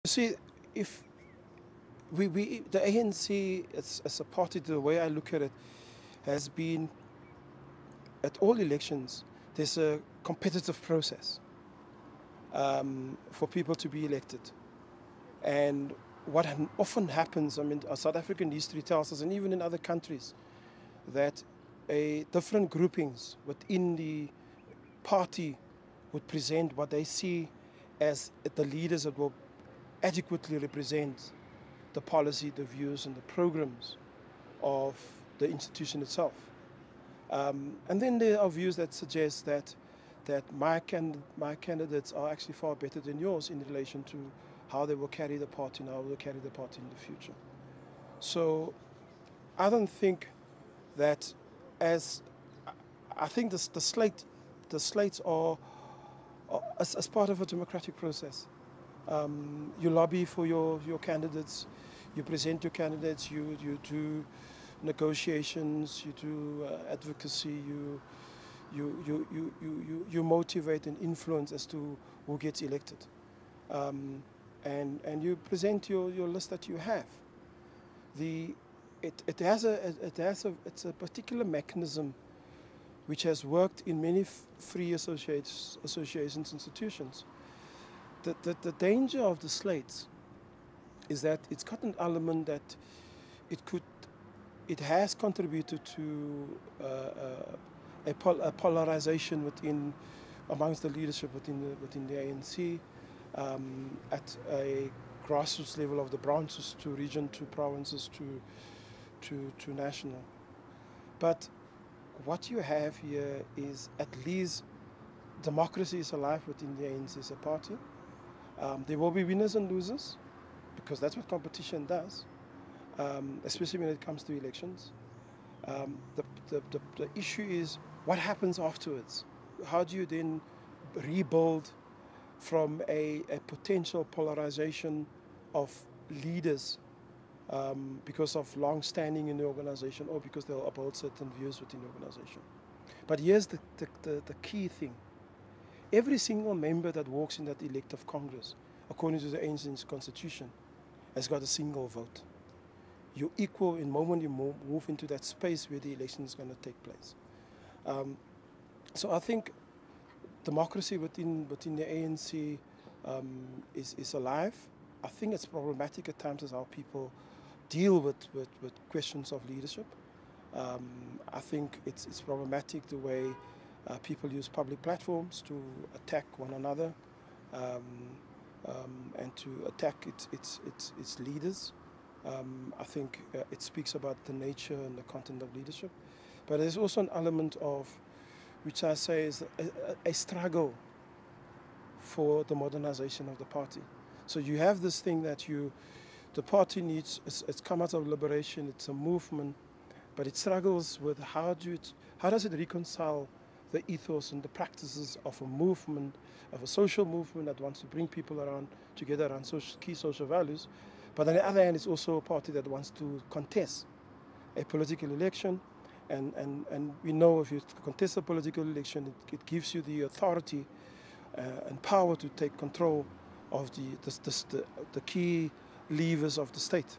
You see, if the ANC as a party, the way I look at it, has been at all elections, there's a competitive process for people to be elected. And what often happens, I mean, South African history tells us, and even in other countries, that different groupings within the party would present what they see as the leaders that will adequately represent the policy, the views, and the programs of the institution itself. And then there are views that suggest that my candidates are actually far better than yours in relation to how they will carry the party and how they will carry the party in the future. So I don't think that I think the slates are as part of a democratic process. You lobby for your candidates, you present your candidates, you do negotiations, you do advocacy, you motivate and influence as to who gets elected, and you present your list that you have. It's a particular mechanism which has worked in many free associations, institutions. The danger of the slates is that it's got an element that it has contributed to a polarization amongst the leadership within the ANC, at a grassroots level of the branches to region to provinces to national. But what you have here is at least democracy is alive within the ANC as a party. There will be winners and losers, because that's what competition does, especially when it comes to elections. The issue is what happens afterwards. How do you then rebuild from a potential polarization of leaders because of long standing in the organization or because they'll uphold certain views within the organization? But here's the key thing. Every single member that walks in that elective Congress, according to the ANC constitution, has got a single vote. You're equal in the moment you move into that space where the election is going to take place. So I think democracy within the ANC is alive. I think it's problematic at times as how people deal with questions of leadership. I think it's problematic the way people use public platforms to attack one another and to attack its leaders. I think it speaks about the nature and the content of leadership. But there's also an element of, which I say is a struggle for the modernization of the party. So you have this thing that the party needs, it's come out of liberation, it's a movement, but it struggles with how does it reconcile the ethos and the practices of a movement, of a social movement that wants to bring people together around key social values. But on the other hand, it's also a party that wants to contest a political election. And we know if you contest a political election, it gives you the authority and power to take control of the key levers of the state.